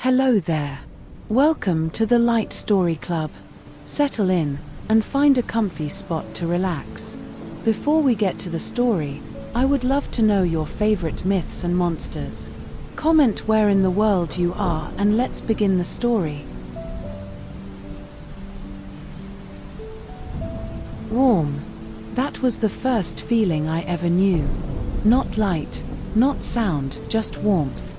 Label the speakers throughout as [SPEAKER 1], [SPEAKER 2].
[SPEAKER 1] Hello there. Welcome to the Light Story Club. Settle in and find a comfy spot to relax. Before we get to the story, I would love to know your favorite myths and monsters. Comment where in the world you are and let's begin the story. Warm. That was the first feeling I ever knew. Not light, not sound, just warmth.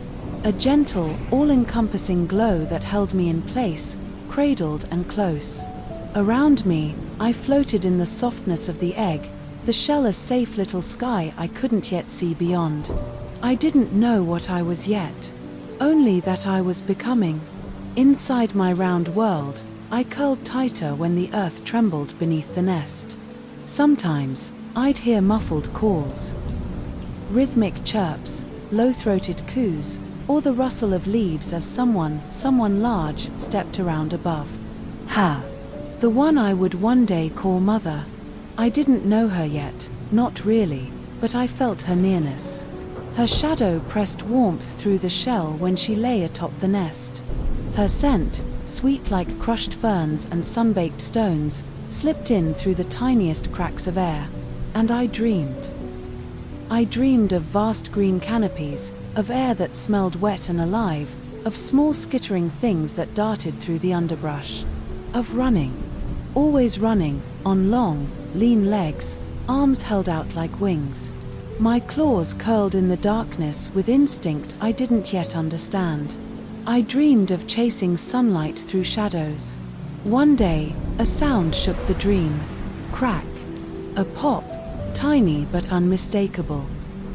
[SPEAKER 1] A gentle, all-encompassing glow that held me in place, cradled and close. Around me, I floated in the softness of the egg, the shell a safe little sky I couldn't yet see beyond. I didn't know what I was yet, only that I was becoming. Inside my round world, I curled tighter when the earth trembled beneath the nest. Sometimes, I'd hear muffled calls, rhythmic chirps, low-throated coos, or the rustle of leaves as someone large, stepped around above. Ha! The one I would one day call Mother. I didn't know her yet, not really, but I felt her nearness. Her shadow pressed warmth through the shell when she lay atop the nest. Her scent, sweet like crushed ferns and sun-baked stones, slipped in through the tiniest cracks of air. And I dreamed. I dreamed of vast green canopies, of air that smelled wet and alive, of small skittering things that darted through the underbrush. Of running. Always running, on long, lean legs, arms held out like wings. My claws curled in the darkness with instinct I didn't yet understand. I dreamed of chasing sunlight through shadows. One day, a sound shook the dream. Crack. A pop, tiny but unmistakable.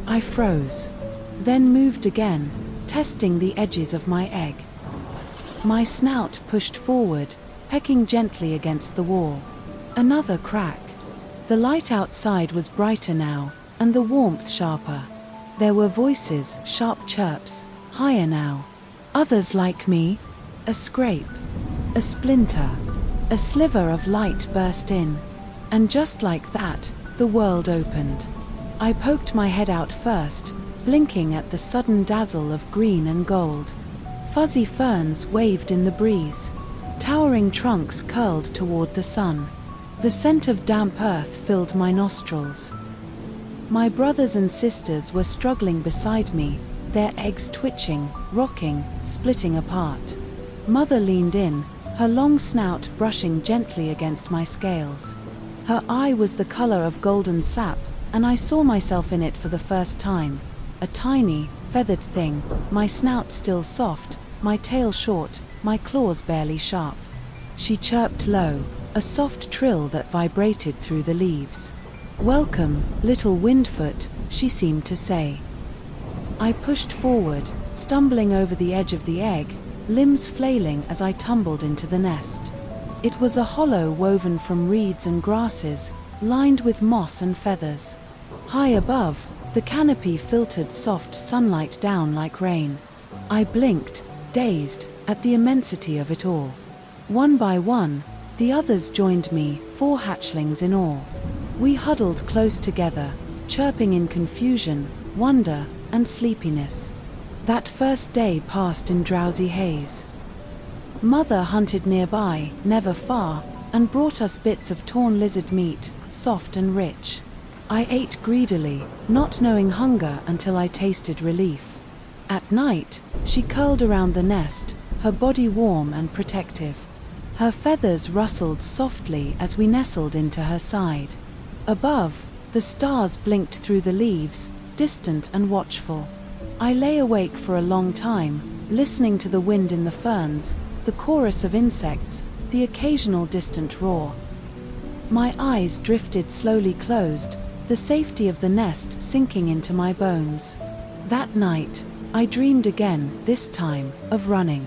[SPEAKER 1] I froze. Then moved again, testing the edges of my egg. My snout pushed forward, pecking gently against the wall. Another crack. The light outside was brighter now, and the warmth sharper. There were voices, sharp chirps, higher now. Others like me. A scrape. A splinter. A sliver of light burst in. And just like that, the world opened. I poked my head out first, blinking at the sudden dazzle of green and gold. Fuzzy ferns waved in the breeze. Towering trunks curled toward the sun. The scent of damp earth filled my nostrils. My brothers and sisters were struggling beside me, their eggs twitching, rocking, splitting apart. Mother leaned in, her long snout brushing gently against my scales. Her eye was the color of golden sap, and I saw myself in it for the first time. A tiny, feathered thing, my snout still soft, my tail short, my claws barely sharp. She chirped low, a soft trill that vibrated through the leaves. "Welcome, little windfoot," she seemed to say. I pushed forward, stumbling over the edge of the egg, limbs flailing as I tumbled into the nest. It was a hollow woven from reeds and grasses, lined with moss and feathers. High above, the canopy filtered soft sunlight down like rain. I blinked, dazed, at the immensity of it all. One by one, the others joined me, 4 hatchlings in all. We huddled close together, chirping in confusion, wonder, and sleepiness. That first day passed in drowsy haze. Mother hunted nearby, never far, and brought us bits of torn lizard meat, soft and rich. I ate greedily, not knowing hunger until I tasted relief. At night, she curled around the nest, her body warm and protective. Her feathers rustled softly as we nestled into her side. Above, the stars blinked through the leaves, distant and watchful. I lay awake for a long time, listening to the wind in the ferns, the chorus of insects, the occasional distant roar. My eyes drifted slowly closed, the safety of the nest sinking into my bones. That night, I dreamed again, this time, of running.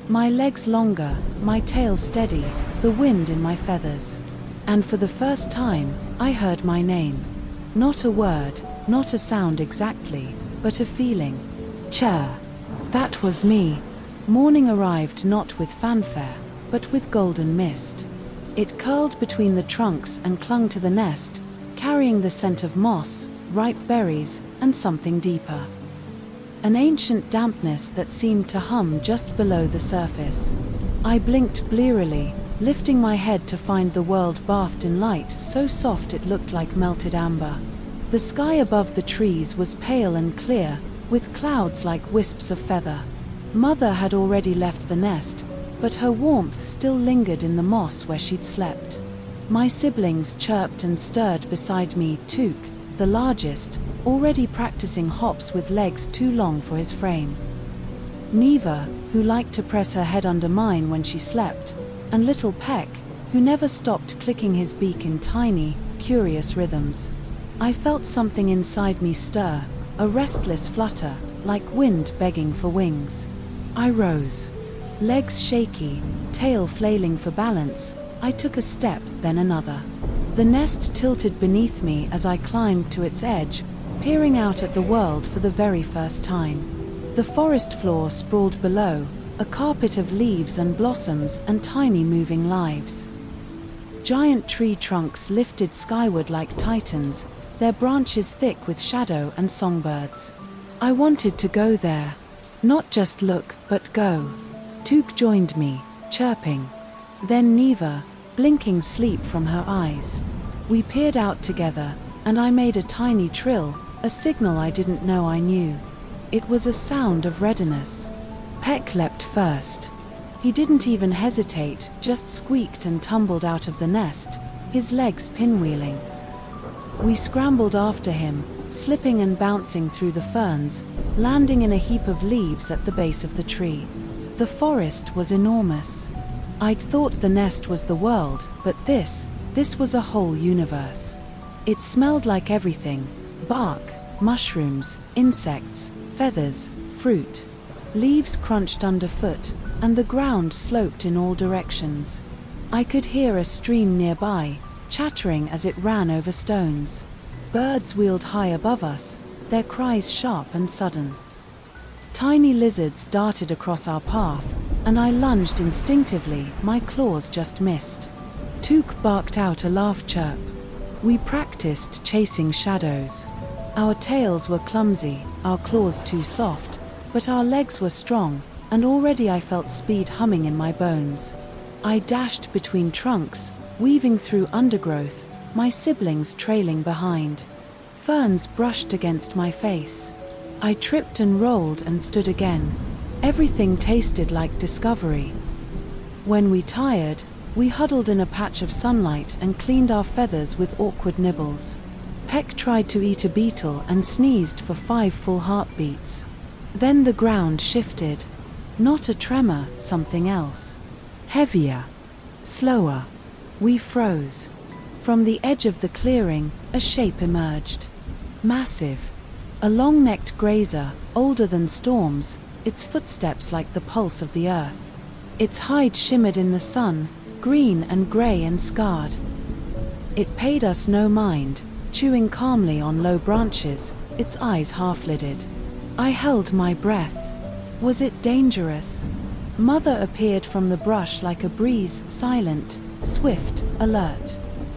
[SPEAKER 1] My legs longer, my tail steady, the wind in my feathers. And for the first time, I heard my name. Not a word, not a sound exactly, but a feeling. Chirr. That was me. Morning arrived not with fanfare, but with golden mist. It curled between the trunks and clung to the nest, carrying the scent of moss, ripe berries, and something deeper. an ancient dampness that seemed to hum just below the surface. I blinked blearily, lifting my head to find the world bathed in light so soft it looked like melted amber. The sky above the trees was pale and clear, with clouds like wisps of feather. Mother had already left the nest, but her warmth still lingered in the moss where she'd slept. My siblings chirped and stirred beside me, Took, the largest, already practicing hops with legs too long for his frame. Neva, who liked to press her head under mine when she slept, and little Peck, who never stopped clicking his beak in tiny, curious rhythms. I felt something inside me stir, a restless flutter, like wind begging for wings. I rose. Legs shaky, tail flailing for balance, I took a step, then another. The nest tilted beneath me as I climbed to its edge, peering out at the world for the very first time. The forest floor sprawled below, a carpet of leaves and blossoms and tiny moving lives. Giant tree trunks lifted skyward like titans, their branches thick with shadow and songbirds. I wanted to go there. Not just look, but go. Took joined me, chirping. Then Neva, blinking sleep from her eyes. We peered out together, and I made a tiny trill, a signal I didn't know I knew. It was a sound of readiness. Peck leapt first. He didn't even hesitate, just squeaked and tumbled out of the nest, his legs pinwheeling. We scrambled after him, slipping and bouncing through the ferns, landing in a heap of leaves at the base of the tree. The forest was enormous. I'd thought the nest was the world, but this was a whole universe. It smelled like everything: bark, mushrooms, insects, feathers, fruit. Leaves crunched underfoot, and the ground sloped in all directions. I could hear a stream nearby, chattering as it ran over stones. Birds wheeled high above us, their cries sharp and sudden. Tiny lizards darted across our path, and I lunged instinctively, my claws just missed. Took barked out a laugh chirp. We practiced chasing shadows. Our tails were clumsy, our claws too soft, but our legs were strong, and already I felt speed humming in my bones. I dashed between trunks, weaving through undergrowth, my siblings trailing behind. Ferns brushed against my face. I tripped and rolled and stood again. Everything tasted like discovery. When we tired, we huddled in a patch of sunlight and cleaned our feathers with awkward nibbles. Peck tried to eat a beetle and sneezed for 5 full heartbeats. Then the ground shifted. Not a tremor, something else. Heavier. Slower. We froze. From the edge of the clearing, a shape emerged. Massive. A long-necked grazer, older than storms, its footsteps like the pulse of the earth. Its hide shimmered in the sun, green and grey and scarred. It paid us no mind, chewing calmly on low branches, its eyes half-lidded. I held my breath. Was it dangerous? Mother appeared from the brush like a breeze, silent, swift, alert.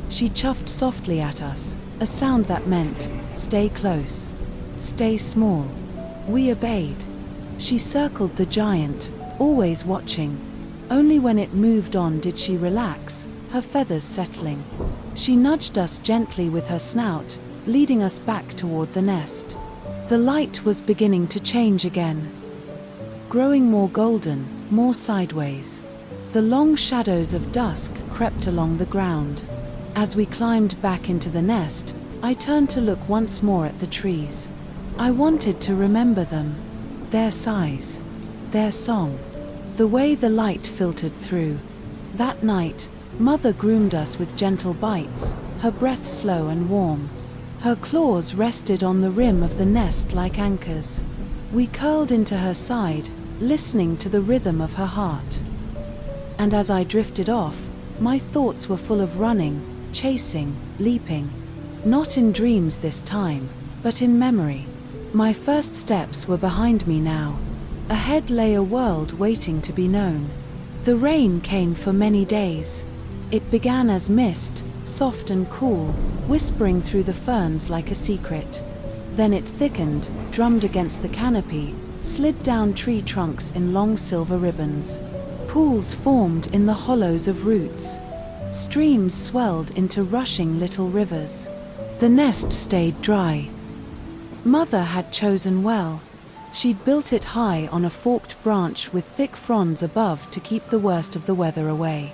[SPEAKER 1] She chuffed softly at us, a sound that meant, stay close, stay small. We obeyed. She circled the giant, always watching. Only when it moved on did she relax, her feathers settling. She nudged us gently with her snout, leading us back toward the nest. The light was beginning to change again. Growing more golden, more sideways. The long shadows of dusk crept along the ground. As we climbed back into the nest, I turned to look once more at the trees. I wanted to remember them. Their size. Their song. The way the light filtered through. That night, Mother groomed us with gentle bites, her breath slow and warm. Her claws rested on the rim of the nest like anchors. We curled into her side, listening to the rhythm of her heart. And as I drifted off, my thoughts were full of running, chasing, leaping. Not in dreams this time, but in memory. My first steps were behind me now. Ahead lay a world waiting to be known. The rain came for many days. It began as mist, soft and cool, whispering through the ferns like a secret. Then it thickened, drummed against the canopy, slid down tree trunks in long silver ribbons. Pools formed in the hollows of roots. Streams swelled into rushing little rivers. The nest stayed dry. Mother had chosen well. She'd built it high on a forked branch with thick fronds above to keep the worst of the weather away.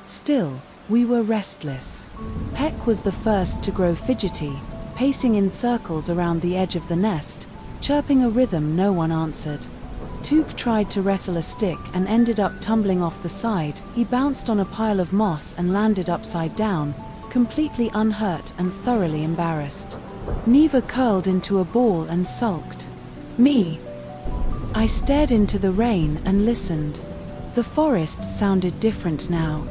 [SPEAKER 1] Still, we were restless. Peck was the first to grow fidgety, pacing in circles around the edge of the nest, chirping a rhythm no one answered. Took tried to wrestle a stick and ended up tumbling off the side. He bounced on a pile of moss and landed upside down, completely unhurt and thoroughly embarrassed. Neva curled into a ball and sulked. Me. I stared into the rain and listened. The forest sounded different now.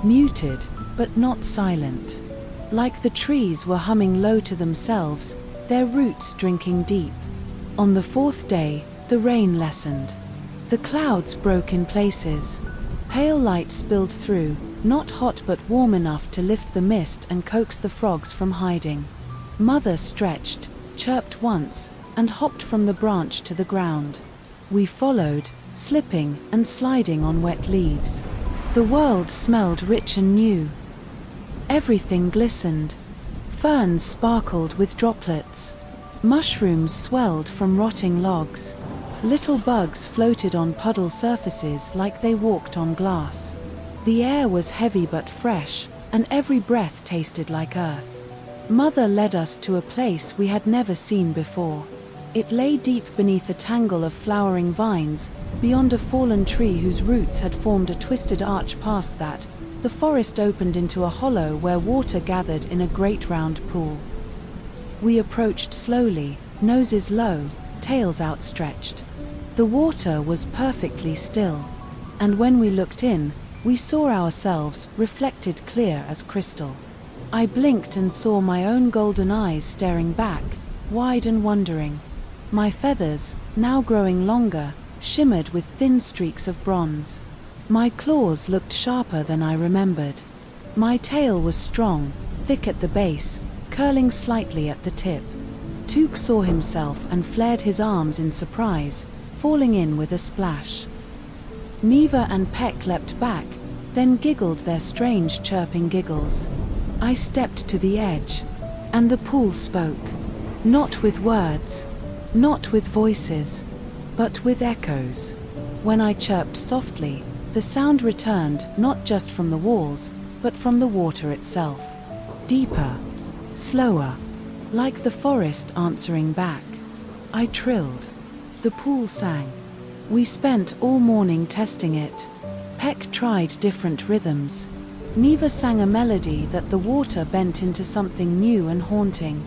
[SPEAKER 1] Muted, but not silent. Like the trees were humming low to themselves, their roots drinking deep. On the fourth day, the rain lessened. The clouds broke in places. Pale light spilled through, not hot but warm enough to lift the mist and coax the frogs from hiding. Mother stretched, chirped once, and hopped from the branch to the ground. We followed, slipping and sliding on wet leaves. The world smelled rich and new. Everything glistened. Ferns sparkled with droplets. Mushrooms swelled from rotting logs. Little bugs floated on puddle surfaces like they walked on glass. The air was heavy but fresh, and every breath tasted like earth. Mother led us to a place we had never seen before. It lay deep beneath a tangle of flowering vines, beyond a fallen tree whose roots had formed a twisted arch. Past that, the forest opened into a hollow where water gathered in a great round pool. We approached slowly, noses low, tails outstretched. The water was perfectly still, and when we looked in, we saw ourselves reflected clear as crystal. I blinked and saw my own golden eyes staring back, wide and wondering. My feathers, now growing longer, shimmered with thin streaks of bronze. My claws looked sharper than I remembered. My tail was strong, thick at the base, curling slightly at the tip. Took saw himself and flared his arms in surprise, falling in with a splash. Neva and Peck leapt back, then giggled their strange chirping giggles. I stepped to the edge, and the pool spoke. Not with words, not with voices, but with echoes. When I chirped softly, the sound returned not just from the walls, but from the water itself. Deeper, slower, like the forest answering back. I trilled. The pool sang. We spent all morning testing it. Peck tried different rhythms. Neva sang a melody that the water bent into something new and haunting.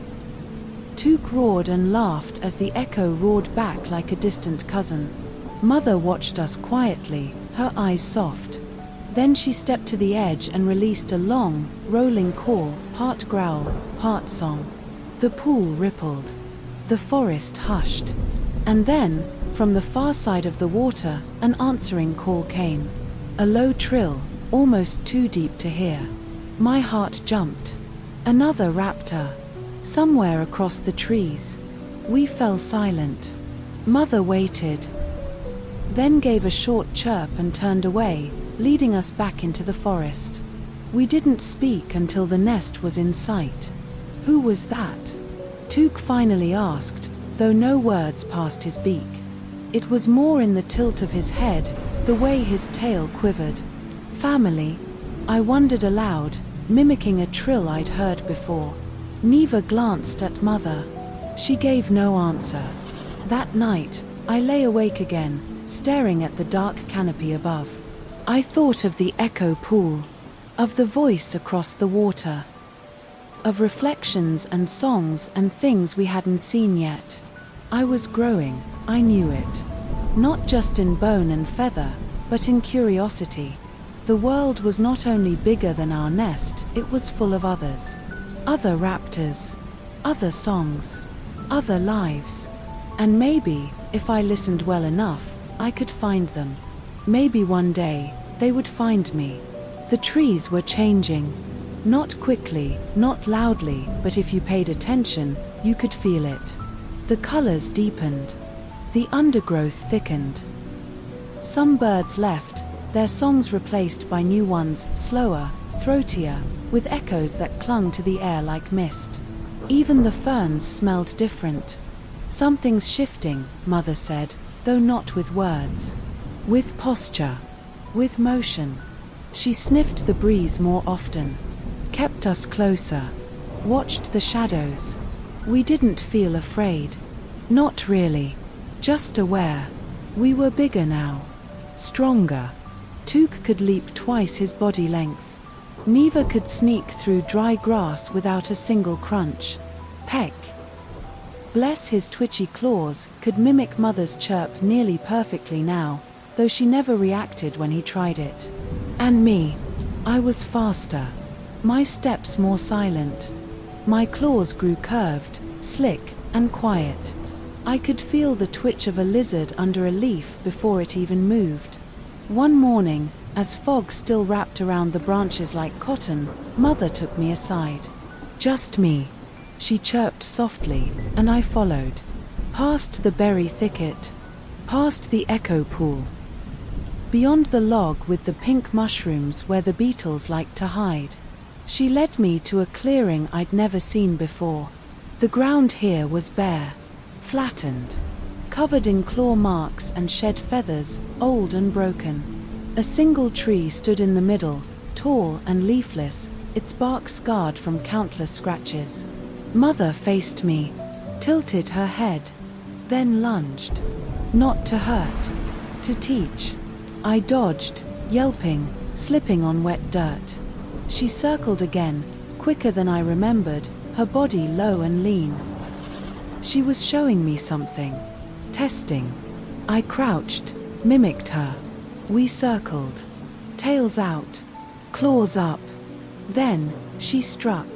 [SPEAKER 1] Took roared and laughed as the echo roared back like a distant cousin. Mother watched us quietly, her eyes soft. Then she stepped to the edge and released a long, rolling call, part growl, part song. The pool rippled. The forest hushed. And then, from the far side of the water, an answering call came. A low trill, almost too deep to hear. My heart jumped. Another raptor. Somewhere across the trees. We fell silent. Mother waited. Then gave a short chirp and turned away, leading us back into the forest. We didn't speak until the nest was in sight. Who was that? Took finally asked, though no words passed his beak. It was more in the tilt of his head, the way his tail quivered. Family, I wondered aloud, mimicking a trill I'd heard before. Neva glanced at Mother. She gave no answer. That night, I lay awake again, staring at the dark canopy above. I thought of the echo pool, of the voice across the water, of reflections and songs and things we hadn't seen yet. I was growing, I knew it. Not just in bone and feather, but in curiosity. The world was not only bigger than our nest, it was full of others. Other raptors, other songs, other lives. And maybe, if I listened well enough, I could find them. Maybe one day, they would find me. The trees were changing. Not quickly, not loudly, but if you paid attention, you could feel it. The colors deepened. The undergrowth thickened. Some birds left, their songs replaced by new ones, slower, throatier, with echoes that clung to the air like mist. Even the ferns smelled different. Something's shifting, Mother said, though not with words. With posture. With motion. She sniffed the breeze more often. Kept us closer. Watched the shadows. We didn't feel afraid. Not really. Just aware. We were bigger now. Stronger. Took could leap twice his body length. Neva could sneak through dry grass without a single crunch. Peck. Bless his twitchy claws, could mimic Mother's chirp nearly perfectly now, though she never reacted when he tried it. And me. I was faster. My steps more silent. My claws grew curved, slick, and quiet. I could feel the twitch of a lizard under a leaf before it even moved. One morning, as fog still wrapped around the branches like cotton, Mother took me aside. Just me. She chirped softly, and I followed. Past the berry thicket. Past the echo pool. Beyond the log with the pink mushrooms where the beetles liked to hide. She led me to a clearing I'd never seen before. The ground here was bare. Flattened. Covered in claw marks and shed feathers, old and broken. A single tree stood in the middle, tall and leafless, its bark scarred from countless scratches. Mother faced me, tilted her head, then lunged. Not to hurt, to teach. I dodged, yelping, slipping on wet dirt. She circled again, quicker than I remembered, her body low and lean. She was showing me something. Testing. I crouched, mimicked her. We circled. Tails out. Claws up. Then, she struck.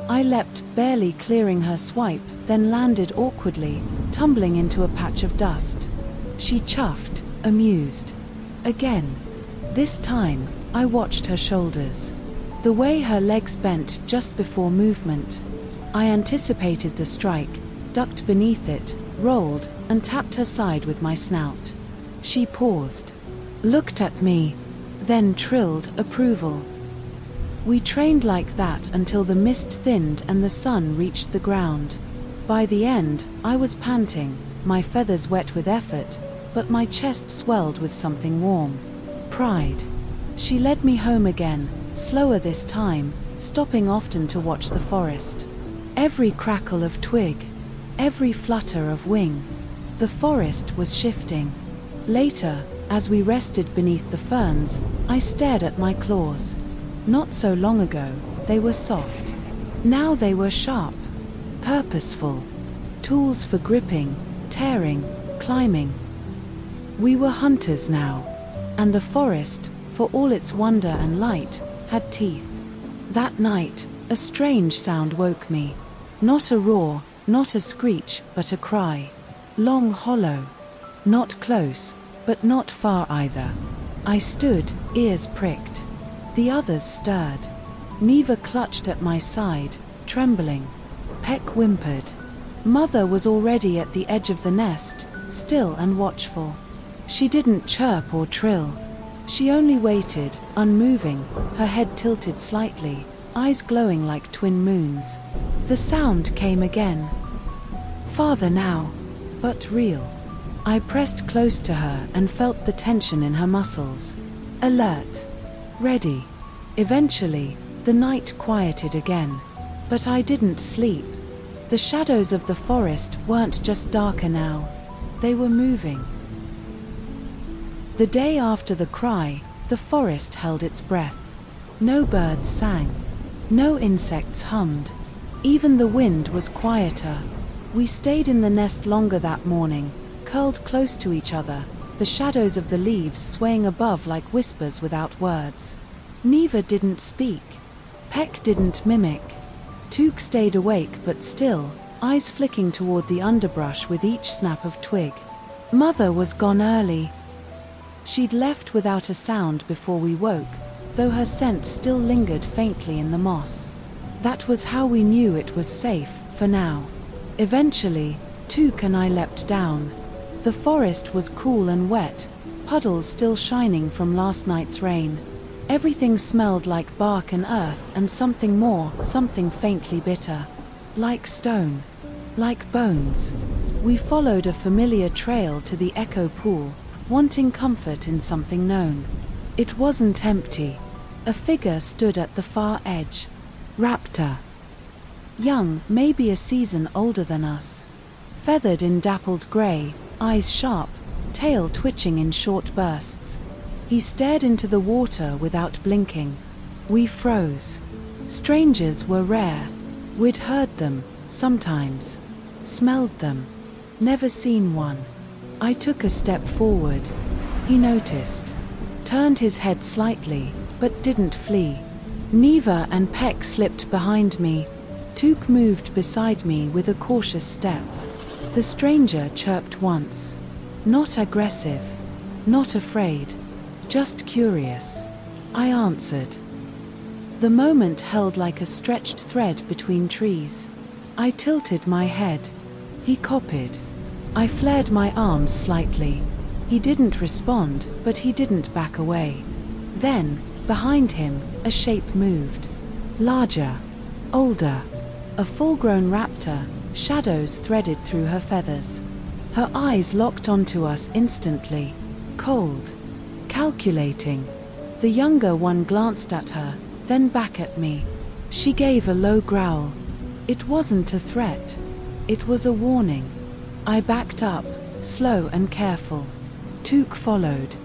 [SPEAKER 1] I leapt, barely clearing her swipe, then landed awkwardly, tumbling into a patch of dust. She chuffed, amused. Again. This time, I watched her shoulders. The way her legs bent just before movement. I anticipated the strike, ducked beneath it, rolled, and tapped her side with my snout. She paused. Looked at me. Then trilled approval. We trained like that until the mist thinned and the sun reached the ground. By the end, I was panting, my feathers wet with effort, but my chest swelled with something warm. Pride. She led me home again, slower this time, stopping often to watch the forest. Every crackle of twig, every flutter of wing. The forest was shifting. Later, as we rested beneath the ferns, I stared at my claws. Not so long ago, they were soft. Now they were sharp, purposeful. Tools for gripping, tearing, climbing. We were hunters now, and the forest, for all its wonder and light, had teeth. That night, a strange sound woke me. Not a roar, not a screech, but a cry. Long, hollow. Not close, but not far either. I stood, ears pricked. The others stirred. Neva clutched at my side, trembling. Peck whimpered. Mother was already at the edge of the nest, still and watchful. She didn't chirp or trill. She only waited, unmoving, her head tilted slightly, eyes glowing like twin moons. The sound came again. Farther now, but real. I pressed close to her and felt the tension in her muscles. Alert. Ready. Eventually, the night quieted again. But I didn't sleep. The shadows of the forest weren't just darker now. They were moving. The day after the cry, the forest held its breath. No birds sang. No insects hummed. Even the wind was quieter. We stayed in the nest longer that morning, curled close to each other, the shadows of the leaves swaying above like whispers without words. Neva didn't speak. Peck didn't mimic. Took stayed awake but still, eyes flicking toward the underbrush with each snap of twig. Mother was gone early. She'd left without a sound before we woke, though her scent still lingered faintly in the moss. That was how we knew it was safe, for now. Eventually, Took and I leapt down. The forest was cool and wet, puddles still shining from last night's rain. Everything smelled like bark and earth and something more, something faintly bitter. Like stone. Like bones. We followed a familiar trail to the echo pool, wanting comfort in something known. It wasn't empty. A figure stood at the far edge. Raptor. Young, maybe a season older than us. Feathered in dappled grey, eyes sharp, tail twitching in short bursts. He stared into the water without blinking. We froze. Strangers were rare. We'd heard them, sometimes. Smelled them. Never seen one. I took a step forward. He noticed. Turned his head slightly, but didn't flee. Neva and Peck slipped behind me. Took moved beside me with a cautious step. The stranger chirped once. Not aggressive. Not afraid. Just curious. I answered. The moment held like a stretched thread between trees. I tilted my head. He copied. I flared my arms slightly. He didn't respond, but he didn't back away. Then, behind him, a shape moved. Larger. Older. A full-grown raptor, shadows threaded through her feathers. Her eyes locked onto us instantly. Cold. Calculating. The younger one glanced at her, then back at me. She gave a low growl. It wasn't a threat. It was a warning. I backed up, slow and careful. Took followed.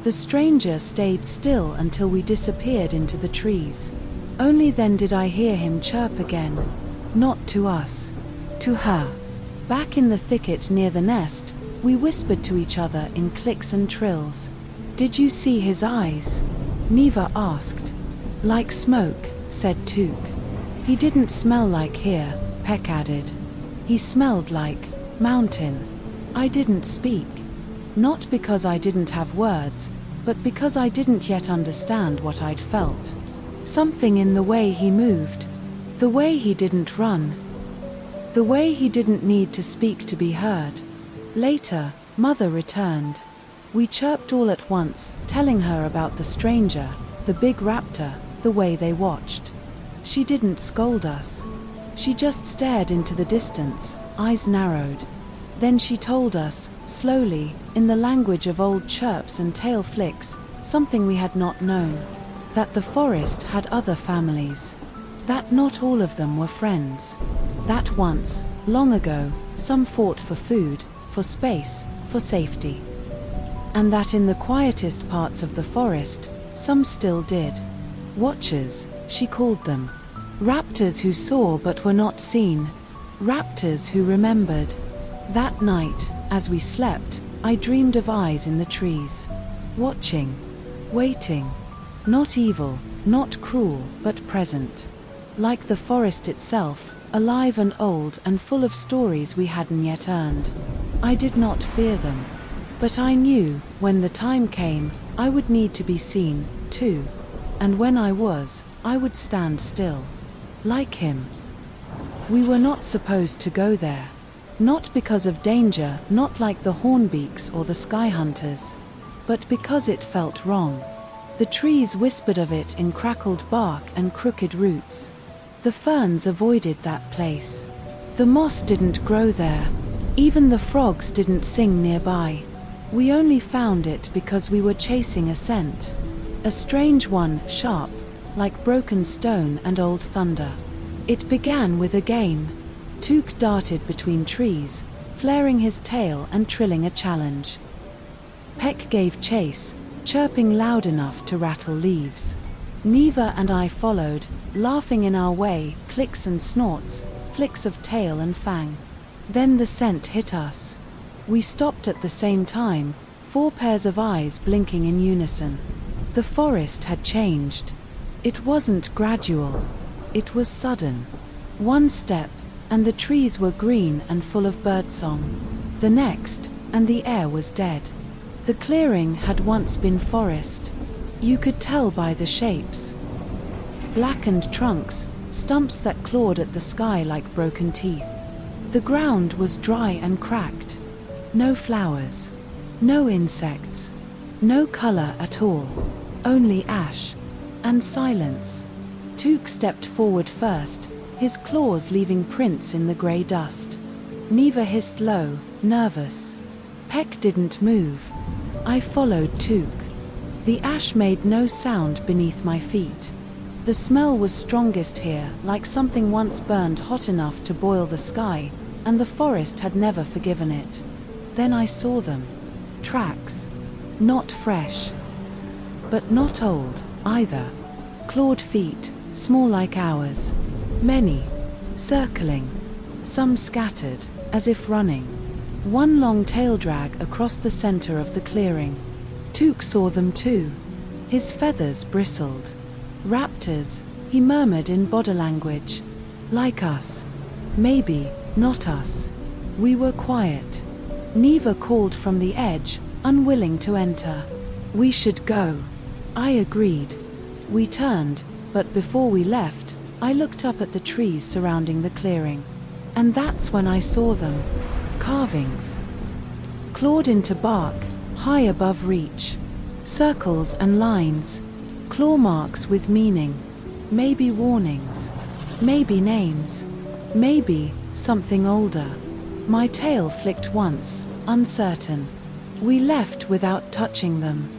[SPEAKER 1] The stranger stayed still until we disappeared into the trees. Only then did I hear him chirp again. Not to us. To her. Back in the thicket near the nest, we whispered to each other in clicks and trills. Did you see his eyes? Neva asked. Like smoke, said Took. He didn't smell like here, Peck added. He smelled like mountain. I didn't speak. Not because I didn't have words, but because I didn't yet understand what I'd felt. Something in the way he moved. The way he didn't run. The way he didn't need to speak to be heard. Later, Mother returned. We chirped all at once, telling her about the stranger, the big raptor, the way they watched. She didn't scold us. She just stared into the distance, eyes narrowed. Then she told us, slowly, in the language of old chirps and tail flicks, something we had not known. That the forest had other families. That not all of them were friends. That once, long ago, some fought for food, for space, for safety. And that in the quietest parts of the forest, some still did. Watchers, she called them. Raptors who saw but were not seen. Raptors who remembered. That night, as we slept, I dreamed of eyes in the trees. Watching. Waiting. Not evil, not cruel, but present. Like the forest itself, alive and old and full of stories we hadn't yet earned. I did not fear them. But I knew, when the time came, I would need to be seen, too. And when I was, I would stand still. Like him. We were not supposed to go there. Not because of danger, not like the hornbeaks or the sky hunters. But because it felt wrong. The trees whispered of it in crackled bark and crooked roots. The ferns avoided that place. The moss didn't grow there. Even the frogs didn't sing nearby. We only found it because we were chasing a scent. A strange one, sharp, like broken stone and old thunder. It began with a game. Took darted between trees, flaring his tail and trilling a challenge. Peck gave chase, chirping loud enough to rattle leaves. Neva and I followed, laughing in our way, clicks and snorts, flicks of tail and fang. Then the scent hit us. We stopped at the same time, 4 pairs of eyes blinking in unison. The forest had changed. It wasn't gradual. It was sudden. One step, and the trees were green and full of birdsong. The next, and the air was dead. The clearing had once been forest. You could tell by the shapes. Blackened trunks, stumps that clawed at the sky like broken teeth. The ground was dry and cracked. No flowers. No insects. No color at all. Only ash. And silence. Took stepped forward first, his claws leaving prints in the grey dust. Neva hissed low, nervous. Peck didn't move. I followed Took. The ash made no sound beneath my feet. The smell was strongest here, like something once burned hot enough to boil the sky, and the forest had never forgiven it. Then I saw them. Tracks. Not fresh. But not old, either. Clawed feet, small like ours. Many. Circling. Some scattered, as if running. One long tail drag across the center of the clearing. Took saw them too. His feathers bristled. Raptors, he murmured in body language. Like us. Maybe, not us. We were quiet. Neva called from the edge, unwilling to enter. We should go. I agreed. We turned, but before we left, I looked up at the trees surrounding the clearing. And that's when I saw them. Carvings. Clawed into bark, high above reach. Circles and lines. Claw marks with meaning. Maybe warnings. Maybe names. Maybe something older. My tail flicked once, uncertain. We left without touching them.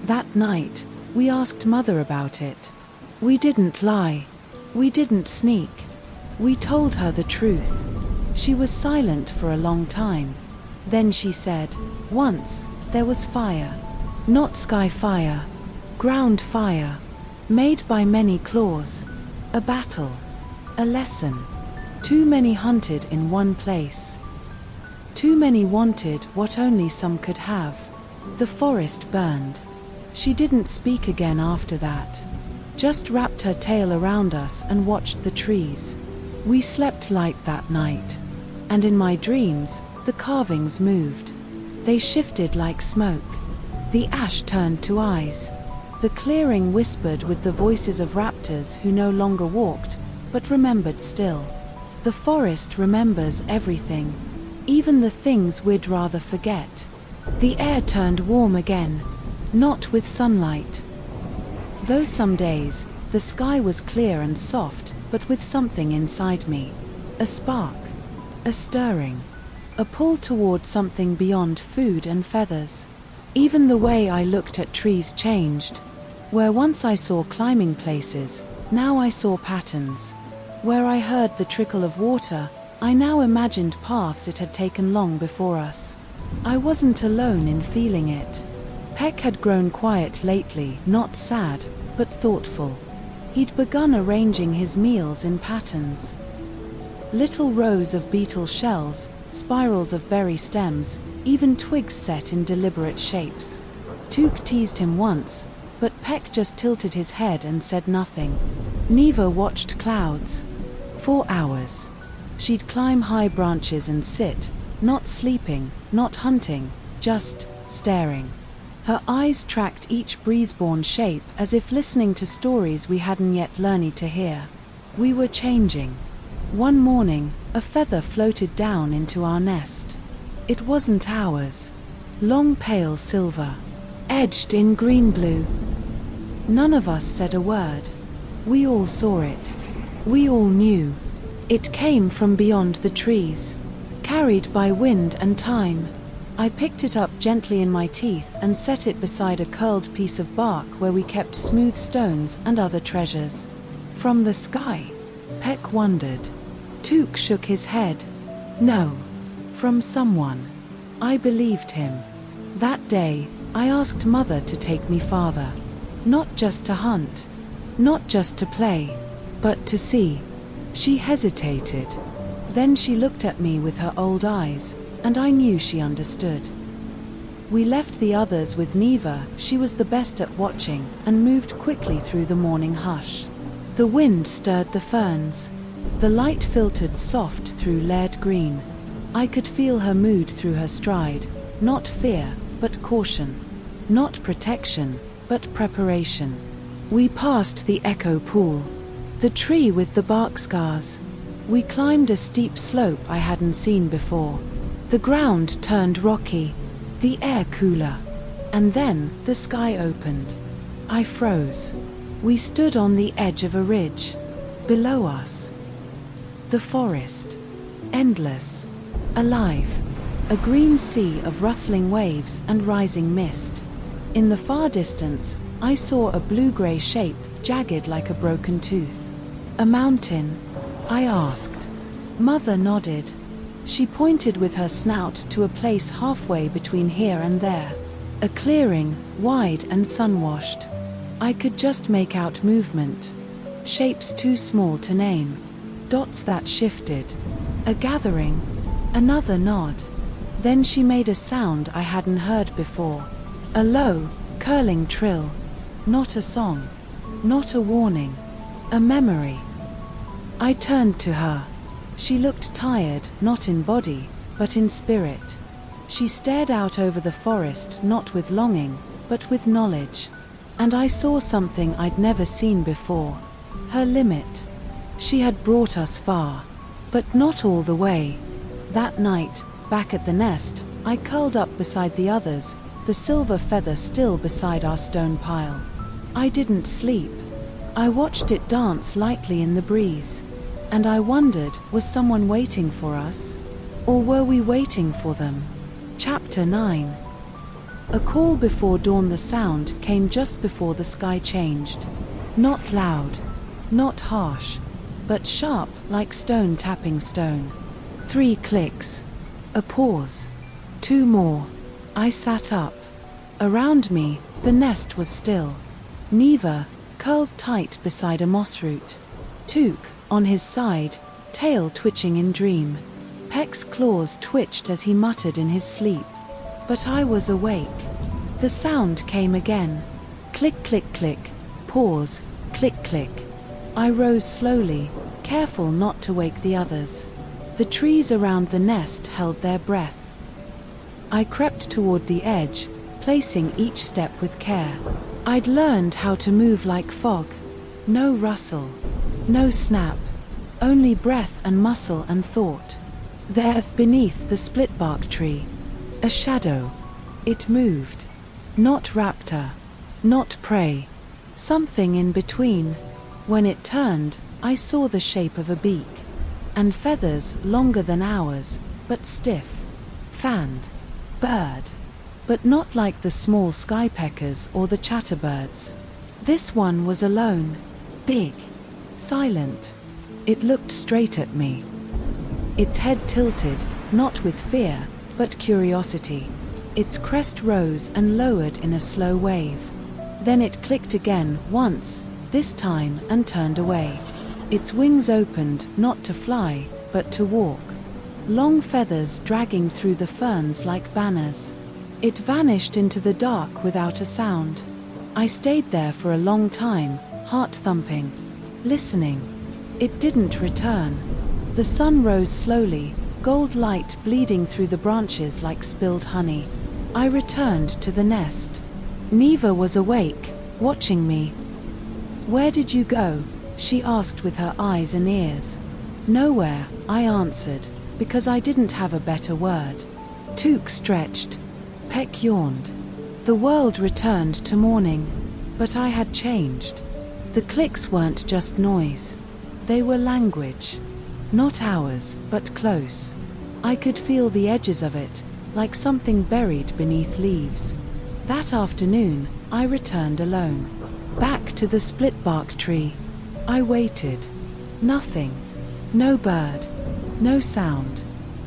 [SPEAKER 1] That night, we asked Mother about it. We didn't lie. We didn't sneak. We told her the truth. She was silent for a long time. Then she said, once, there was fire. Not sky fire. Ground fire. Made by many claws. A battle. A lesson. Too many hunted in one place. Too many wanted what only some could have. The forest burned. She didn't speak again after that. Just wrapped her tail around us and watched the trees. We slept light that night. And in my dreams, the carvings moved. They shifted like smoke. The ash turned to eyes. The clearing whispered with the voices of raptors who no longer walked, but remembered still. The forest remembers everything, even the things we'd rather forget. The air turned warm again, not with sunlight. Though some days, the sky was clear and soft, but with something inside me. A spark. A stirring. A pull toward something beyond food and feathers. Even the way I looked at trees changed. Where once I saw climbing places, now I saw patterns. Where I heard the trickle of water, I now imagined paths it had taken long before us. I wasn't alone in feeling it. Peck had grown quiet lately, not sad, but thoughtful. He'd begun arranging his meals in patterns. Little rows of beetle shells, spirals of berry stems, even twigs set in deliberate shapes. Took teased him once, but Peck just tilted his head and said nothing. Neva watched clouds. For hours. She'd climb high branches and sit, not sleeping, not hunting, just staring. Her eyes tracked each breeze-born shape as if listening to stories we hadn't yet learned to hear. We were changing. One morning, a feather floated down into our nest. It wasn't ours. Long pale silver, edged in green-blue. None of us said a word. We all saw it. We all knew. It came from beyond the trees, carried by wind and time. I picked it up gently in my teeth and set it beside a curled piece of bark where we kept smooth stones and other treasures. From the sky? Peck wondered. Took shook his head. No. From someone. I believed him. That day, I asked Mother to take me farther. Not just to hunt. Not just to play. But to see. She hesitated. Then she looked at me with her old eyes, and I knew she understood. We left the others with Neva. She was the best at watching, and moved quickly through the morning hush. The wind stirred the ferns. The light filtered soft through layered green. I could feel her mood through her stride, not fear, but caution. Not protection, but preparation. We passed the echo pool. The tree with the bark scars. We climbed a steep slope I hadn't seen before. The ground turned rocky, the air cooler, and then the sky opened. I froze. We stood on the edge of a ridge. Below us, the forest, endless, alive, a green sea of rustling waves and rising mist. In the far distance, I saw a blue-gray shape, jagged like a broken tooth. A mountain? I asked. Mother nodded. She pointed with her snout to a place halfway between here and there. A clearing, wide and sun-washed. I could just make out movement. Shapes too small to name. Dots that shifted. A gathering. Another nod. Then she made a sound I hadn't heard before. A low, curling trill. Not a song. Not a warning. A memory. I turned to her. She looked tired, not in body, but in spirit. She stared out over the forest, not with longing, but with knowledge. And I saw something I'd never seen before. Her limit. She had brought us far, but not all the way. That night, back at the nest, I curled up beside the others, the silver feather still beside our stone pile. I didn't sleep. I watched it dance lightly in the breeze. And I wondered, was someone waiting for us? Or were we waiting for them? Chapter 9. A call before dawn. The sound came just before the sky changed. Not loud, not harsh, but sharp like stone tapping stone. 3 clicks. A pause. 2 more. I sat up. Around me, the nest was still. Neva, curled tight beside a moss root. Took, on his side, tail twitching in dream. Peck's claws twitched as he muttered in his sleep. But I was awake. The sound came again. Click, click, click. Pause. Click, click. I rose slowly, careful not to wake the others. The trees around the nest held their breath. I crept toward the edge, placing each step with care. I'd learned how to move like fog. No rustle. No snap, only breath and muscle and thought. There, beneath the split bark tree, a shadow. It moved. Not raptor, not prey, something in between. When it turned, I saw the shape of a beak, and feathers longer than ours, but stiff, fanned. Bird, but not like the small skypeckers or the chatterbirds. This one was alone, big, silent. It looked straight at me. Its head tilted, not with fear, but curiosity. Its crest rose and lowered in a slow wave. Then it clicked again, once, this time, and turned away. Its wings opened, not to fly, but to walk. Long feathers dragging through the ferns like banners. It vanished into the dark without a sound. I stayed there for a long time, heart thumping. Listening. It didn't return. The sun rose slowly, gold light bleeding through the branches like spilled honey. I returned to the nest. Neva was awake, watching me. Where did you go? She asked with her eyes and ears. Nowhere, I answered, because I didn't have a better word. Took stretched. Peck yawned. The world returned to morning, but I had changed. The clicks weren't just noise. They were language. Not ours, but close. I could feel the edges of it, like something buried beneath leaves. That afternoon, I returned alone. Back to the split bark tree. I waited. Nothing. No bird. No sound.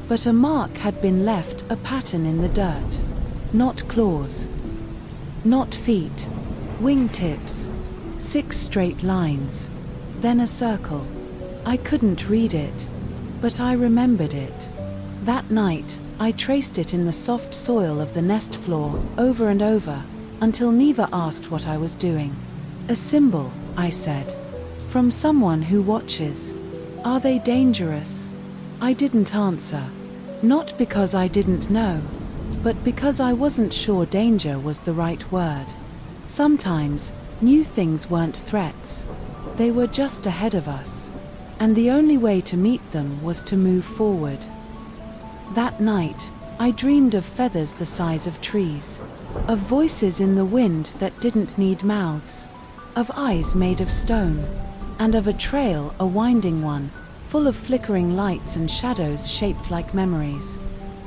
[SPEAKER 1] But a mark had been left, a pattern in the dirt. Not claws. Not feet. Wingtips. 6 straight lines. Then a circle. I couldn't read it, but I remembered it. That night, I traced it in the soft soil of the nest floor, over and over, until Neva asked what I was doing. A symbol, I said. From someone who watches. Are they dangerous? I didn't answer. Not because I didn't know, but because I wasn't sure danger was the right word. Sometimes, new things weren't threats. They were just ahead of us. and the only way to meet them was to move forward. That night, I dreamed of feathers the size of trees, of voices in the wind that didn't need mouths, of eyes made of stone, and of a trail, a winding one, full of flickering lights and shadows shaped like memories.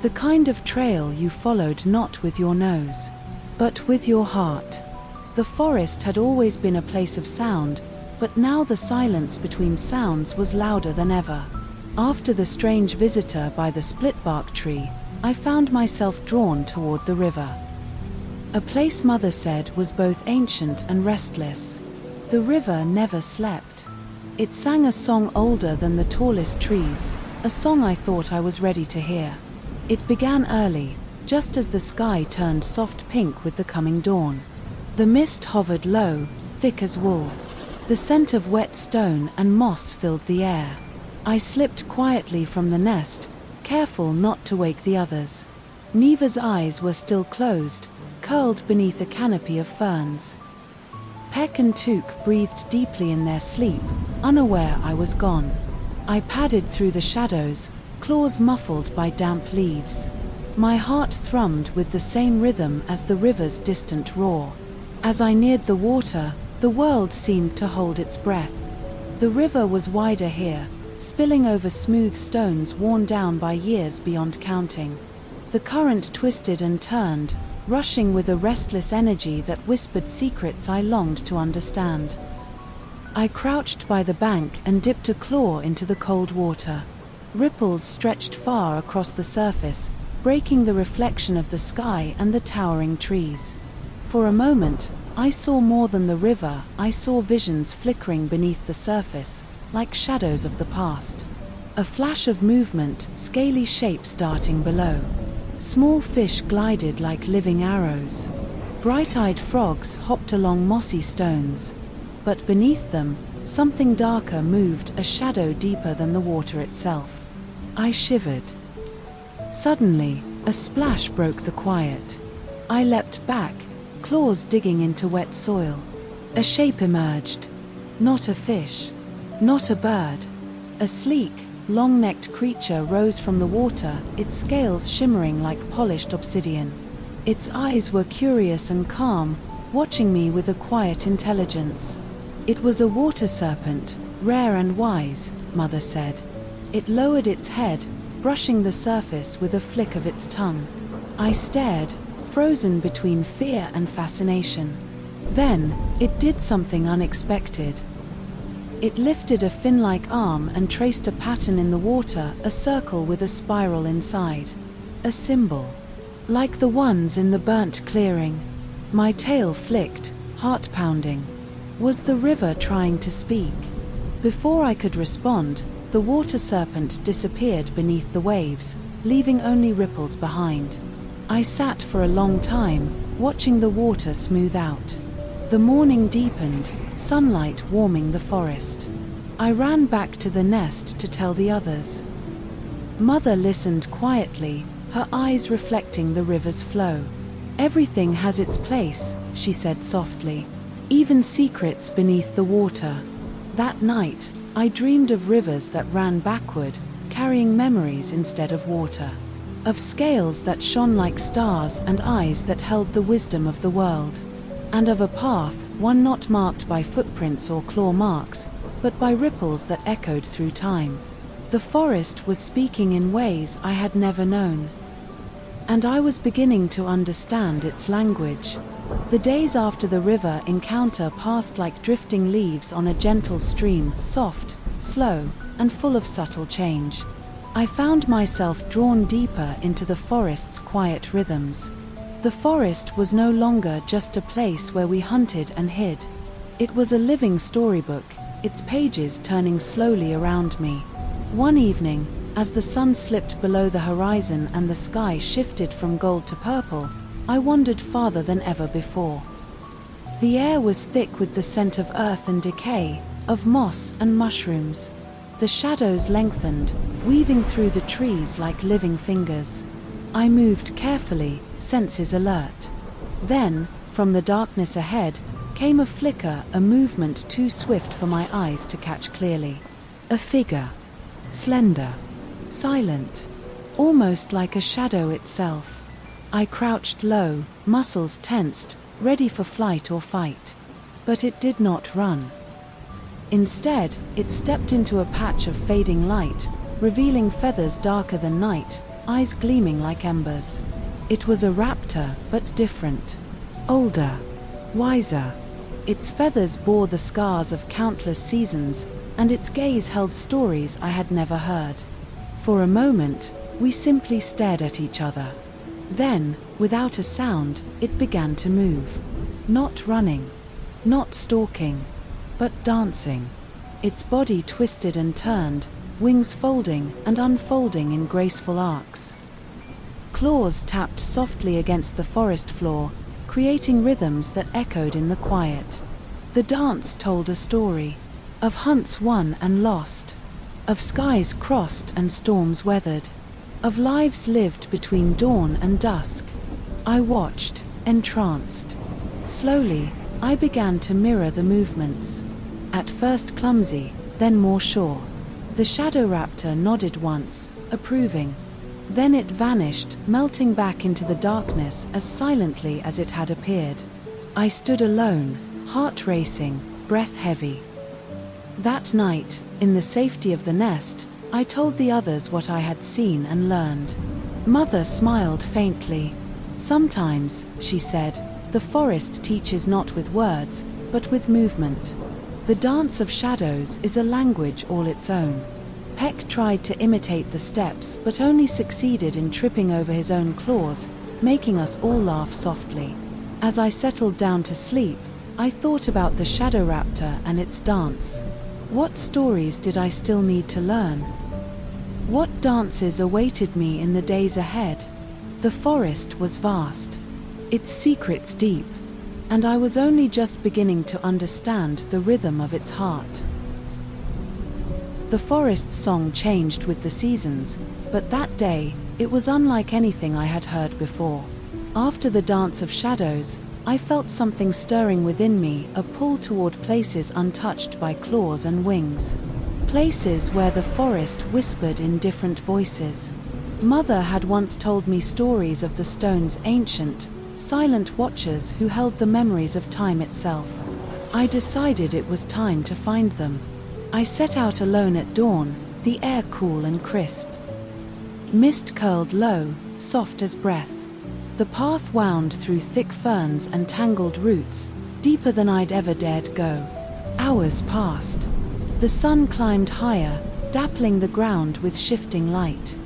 [SPEAKER 1] The kind of trail you followed not with your nose, but with your heart. The forest had always been a place of sound, but now the silence between sounds was louder than ever. After the strange visitor by the split-bark tree, I found myself drawn toward the river. A place Mother said was both ancient and restless. The river never slept. It sang a song older than the tallest trees, a song I thought I was ready to hear. It began early, just as the sky turned soft pink with the coming dawn. The mist hovered low, thick as wool. The scent of wet stone and moss filled the air. I slipped quietly from the nest, careful not to wake the others. Neva's eyes were still closed, curled beneath a canopy of ferns. Peck and Took breathed deeply in their sleep, unaware I was gone. I padded through the shadows, claws muffled by damp leaves. My heart thrummed with the same rhythm as the river's distant roar. As I neared the water, the world seemed to hold its breath. The river was wider here, spilling over smooth stones worn down by years beyond counting. The current twisted and turned, rushing with a restless energy that whispered secrets I longed to understand. I crouched by the bank and dipped a claw into the cold water. Ripples stretched far across the surface, breaking the reflection of the sky and the towering trees. For a moment, I saw more than the river. I saw visions flickering beneath the surface, like shadows of the past. A flash of movement, scaly shapes darting below. Small fish glided like living arrows. Bright-eyed frogs hopped along mossy stones. But beneath them, something darker moved, a shadow deeper than the water itself. I shivered. Suddenly, a splash broke the quiet. I leapt back, claws digging into wet soil. A shape emerged. Not a fish, not a bird. A sleek, long-necked creature rose from the water, its scales shimmering like polished obsidian. Its eyes were curious and calm, watching me with a quiet intelligence. It was a water serpent, rare and wise, Mother said. It lowered its head, brushing the surface with a flick of its tongue. I stared, frozen between fear and fascination. Then, it did something unexpected. It lifted a fin-like arm and traced a pattern in the water, a circle with a spiral inside. A symbol. Like the ones in the burnt clearing. My tail flicked, heart pounding. Was the river trying to speak? Before I could respond, the water serpent disappeared beneath the waves, leaving only ripples behind. I sat for a long time, watching the water smooth out. The morning deepened, sunlight warming the forest. I ran back to the nest to tell the others. Mother listened quietly, her eyes reflecting the river's flow. Everything has its place, she said softly. Even secrets beneath the water. That night, I dreamed of rivers that ran backward, carrying memories instead of water. Of scales that shone like stars and eyes that held the wisdom of the world. And of a path, one not marked by footprints or claw marks, but by ripples that echoed through time. The forest was speaking in ways I had never known. And I was beginning to understand its language. The days after the river encounter passed like drifting leaves on a gentle stream, soft, slow, and full of subtle change. I found myself drawn deeper into the forest's quiet rhythms. The forest was no longer just a place where we hunted and hid. It was a living storybook, its pages turning slowly around me. One evening, as the sun slipped below the horizon and the sky shifted from gold to purple, I wandered farther than ever before. The air was thick with the scent of earth and decay, of moss and mushrooms. The shadows lengthened, weaving through the trees like living fingers. I moved carefully, senses alert. Then, from the darkness ahead, came a flicker, a movement too swift for my eyes to catch clearly. A figure. Slender. Silent. Almost like a shadow itself. I crouched low, muscles tensed, ready for flight or fight. But it did not run. Instead, it stepped into a patch of fading light, revealing feathers darker than night, eyes gleaming like embers. It was a raptor, but different. Older. Wiser. Its feathers bore the scars of countless seasons, and its gaze held stories I had never heard. For a moment, we simply stared at each other. Then, without a sound, it began to move. Not running. Not stalking. But dancing. Its body twisted and turned, wings folding and unfolding in graceful arcs. Claws tapped softly against the forest floor, creating rhythms that echoed in the quiet. The dance told a story. Of hunts won and lost. Of skies crossed and storms weathered. Of lives lived between dawn and dusk. I watched, entranced. Slowly, I began to mirror the movements. At first clumsy, then more sure. The shadow raptor nodded once, approving. Then it vanished, melting back into the darkness as silently as it had appeared. I stood alone, heart racing, breath heavy. That night, in the safety of the nest, I told the others what I had seen and learned. Mother smiled faintly. Sometimes, she said, the forest teaches not with words, but with movement. The dance of shadows is a language all its own. Peck tried to imitate the steps, but only succeeded in tripping over his own claws, making us all laugh softly. As I settled down to sleep, I thought about the shadow raptor and its dance. What stories did I still need to learn? What dances awaited me in the days ahead? The forest was vast, its secrets deep, and I was only just beginning to understand the rhythm of its heart. The forest's song changed with the seasons, but that day, it was unlike anything I had heard before. After the dance of shadows, I felt something stirring within me, a pull toward places untouched by claws and wings. Places where the forest whispered in different voices. Mother had once told me stories of the stone's ancient, silent watchers who held the memories of time itself. I decided it was time to find them. I set out alone at dawn, the air cool and crisp. Mist curled low, soft as breath. The path wound through thick ferns and tangled roots, deeper than I'd ever dared go. Hours passed. The sun climbed higher, dappling the ground with shifting light.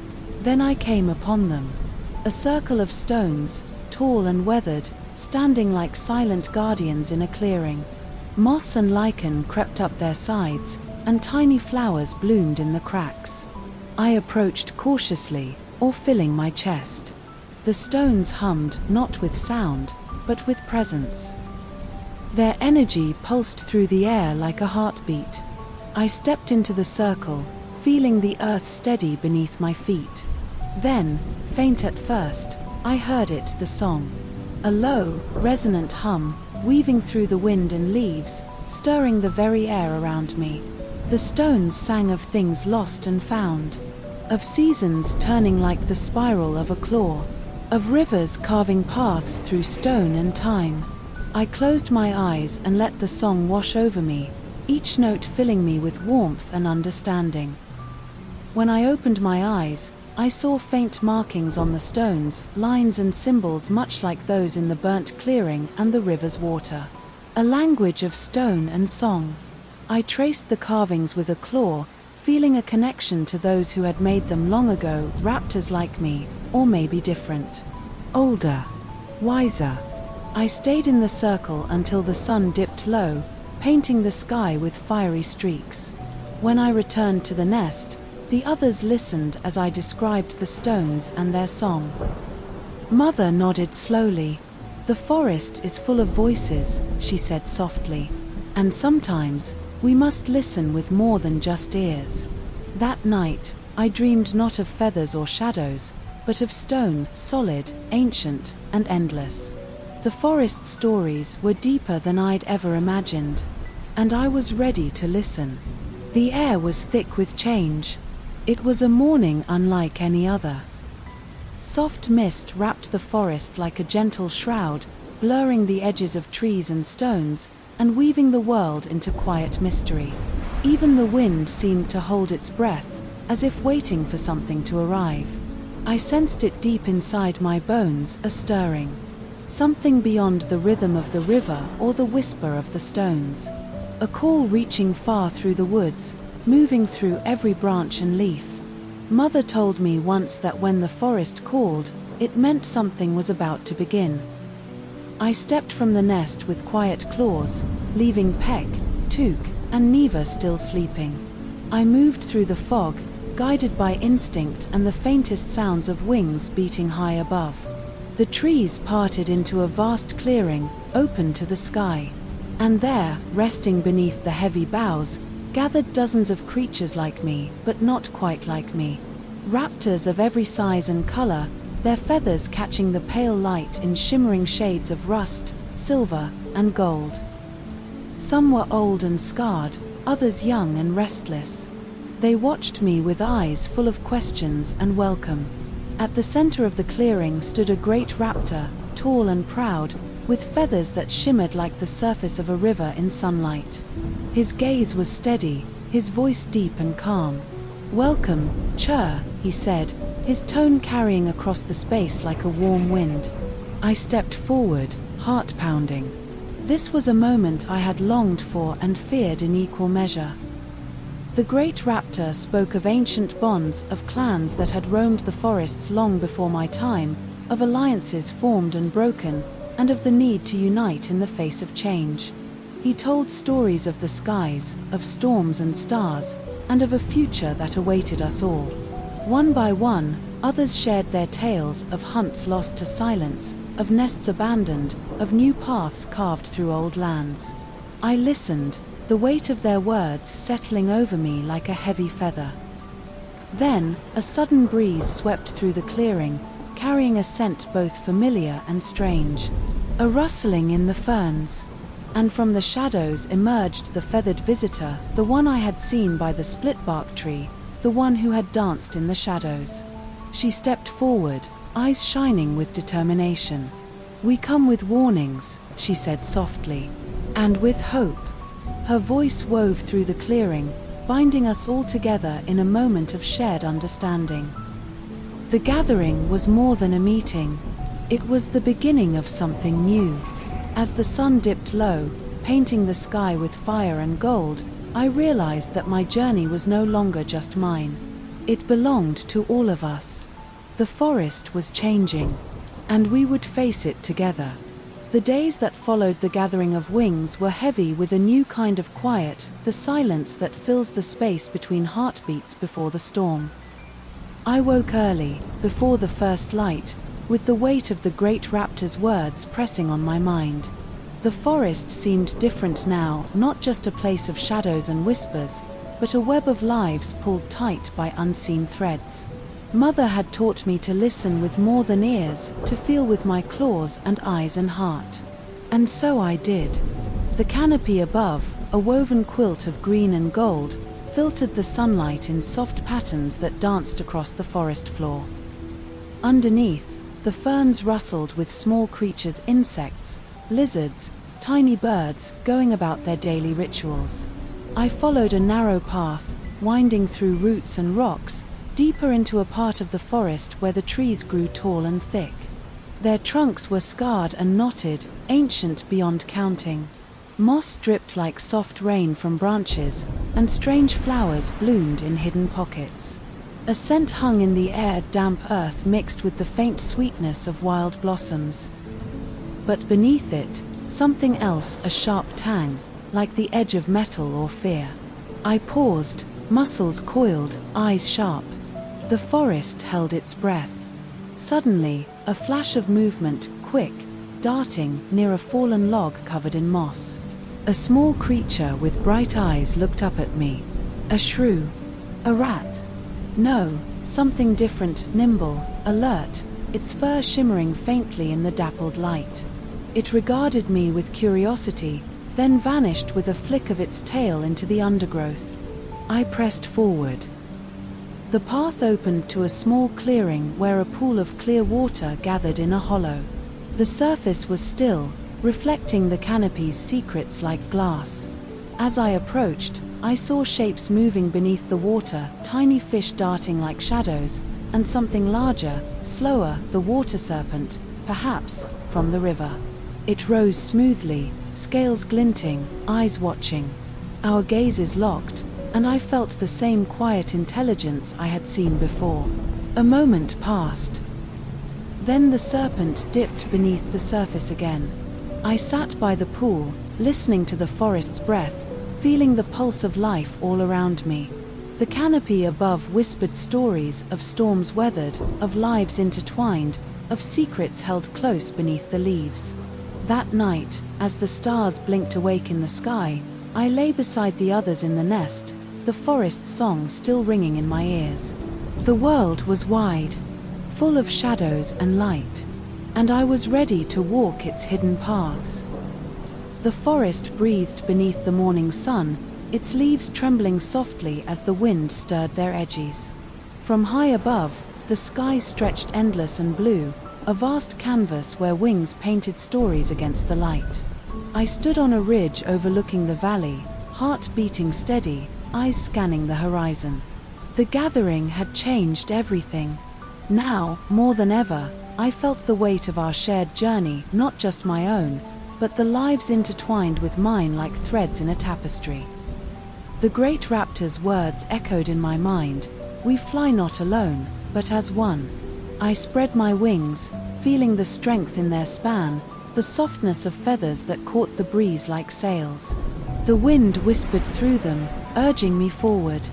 [SPEAKER 1] Then I came upon them. A circle of stones, tall and weathered, standing like silent guardians in a clearing. Moss and lichen crept up their sides, and tiny flowers bloomed in the cracks. I approached cautiously, awe filling my chest. The stones hummed not with sound, but with presence. Their energy pulsed through the air like a heartbeat. I stepped into the circle, feeling the earth steady beneath my feet. Then, faint at first, I heard it, the song. A low, resonant hum, weaving through the wind and leaves, stirring the very air around me. The stones sang of things lost and found, of seasons turning like the spiral of a claw, of rivers carving paths through stone and time. I closed my eyes and let the song wash over me, each note filling me with warmth and understanding. When I opened my eyes, I saw faint markings on the stones, lines and symbols much like those in the burnt clearing and the river's water. A language of stone and song. I traced the carvings with a claw, feeling a connection to those who had made them long ago, raptors like me, or maybe different. Older. Wiser. I stayed in the circle until the sun dipped low, painting the sky with fiery streaks. When I returned to the nest, the others listened as I described the stones and their song. Mother nodded slowly. The forest is full of voices, she said softly. And sometimes, we must listen with more than just ears. That night, I dreamed not of feathers or shadows, but of stone, solid, ancient, and endless. The forest stories were deeper than I'd ever imagined. And I was ready to listen. The air was thick with change. It was a morning unlike any other. Soft mist wrapped the forest like a gentle shroud, blurring the edges of trees and stones, and weaving the world into quiet mystery. Even the wind seemed to hold its breath, as if waiting for something to arrive. I sensed it deep inside my bones, a stirring. Something beyond the rhythm of the river or the whisper of the stones. A call reaching far through the woods, moving through every branch and leaf. Mother told me once that when the forest called, it meant something was about to begin. I stepped from the nest with quiet claws, leaving Peck, Took, and Neva still sleeping. I moved through the fog, guided by instinct and the faintest sounds of wings beating high above. The trees parted into a vast clearing, open to the sky. And there, resting beneath the heavy boughs, gathered dozens of creatures like me, but not quite like me. Raptors of every size and color, their feathers catching the pale light in shimmering shades of rust, silver, and gold. Some were old and scarred, others young and restless. They watched me with eyes full of questions and welcome. At the center of the clearing stood a great raptor, tall and proud, with feathers that shimmered like the surface of a river in sunlight. His gaze was steady, his voice deep and calm. "Welcome, Chur," he said, his tone carrying across the space like a warm wind. I stepped forward, heart pounding. This was a moment I had longed for and feared in equal measure. The great raptor spoke of ancient bonds, of clans that had roamed the forests long before my time, of alliances formed and broken, and of the need to unite in the face of change. He told stories of the skies, of storms and stars, and of a future that awaited us all. One by one, others shared their tales of hunts lost to silence, of nests abandoned, of new paths carved through old lands. I listened, the weight of their words settling over me like a heavy feather. Then, a sudden breeze swept through the clearing, carrying a scent both familiar and strange. A rustling in the ferns. And from the shadows emerged the feathered visitor, the one I had seen by the split-bark tree, the one who had danced in the shadows. She stepped forward, eyes shining with determination. "We come with warnings," she said softly. "And with hope." Her voice wove through the clearing, binding us all together in a moment of shared understanding. The gathering was more than a meeting. It was the beginning of something new. As the sun dipped low, painting the sky with fire and gold, I realized that my journey was no longer just mine. It belonged to all of us. The forest was changing, and we would face it together. The days that followed the gathering of wings were heavy with a new kind of quiet, the silence that fills the space between heartbeats before the storm. I woke early, before the first light, with the weight of the great raptor's words pressing on my mind. The forest seemed different now, not just a place of shadows and whispers, but a web of lives pulled tight by unseen threads. Mother had taught me to listen with more than ears, to feel with my claws and eyes and heart. And so I did. The canopy above, a woven quilt of green and gold, filtered the sunlight in soft patterns that danced across the forest floor. Underneath, the ferns rustled with small creatures, insects, lizards, tiny birds, going about their daily rituals. I followed a narrow path, winding through roots and rocks, deeper into a part of the forest where the trees grew tall and thick. Their trunks were scarred and knotted, ancient beyond counting. Moss dripped like soft rain from branches, and strange flowers bloomed in hidden pockets. A scent hung in the air, damp earth mixed with the faint sweetness of wild blossoms. But beneath it, something else, a sharp tang, like the edge of metal or fear. I paused, muscles coiled, eyes sharp. The forest held its breath. Suddenly, a flash of movement, quick, darting, near a fallen log covered in moss. A small creature with bright eyes looked up at me. A shrew. A rat. No, something different, nimble, alert, its fur shimmering faintly in the dappled light. It regarded me with curiosity, then vanished with a flick of its tail into the undergrowth. I pressed forward. The path opened to a small clearing where a pool of clear water gathered in a hollow. The surface was still, reflecting the canopy's secrets like glass. As I approached, I saw shapes moving beneath the water, tiny fish darting like shadows, and something larger, slower, the water serpent, perhaps, from the river. It rose smoothly, scales glinting, eyes watching. Our gazes locked, and I felt the same quiet intelligence I had seen before. A moment passed. Then the serpent dipped beneath the surface again. I sat by the pool, listening to the forest's breath, feeling the pulse of life all around me. The canopy above whispered stories of storms weathered, of lives intertwined, of secrets held close beneath the leaves. That night, as the stars blinked awake in the sky, I lay beside the others in the nest, the forest song still ringing in my ears. The world was wide, full of shadows and light, and I was ready to walk its hidden paths. The forest breathed beneath the morning sun, its leaves trembling softly as the wind stirred their edges. From high above, the sky stretched endless and blue, a vast canvas where wings painted stories against the light. I stood on a ridge overlooking the valley, heart beating steady, eyes scanning the horizon. The gathering had changed everything. Now, more than ever, I felt the weight of our shared journey, not just my own, but the lives intertwined with mine like threads in a tapestry. The great raptor's words echoed in my mind, "We fly not alone, but as one." I spread my wings, feeling the strength in their span, the softness of feathers that caught the breeze like sails. The wind whispered through them, urging me forward.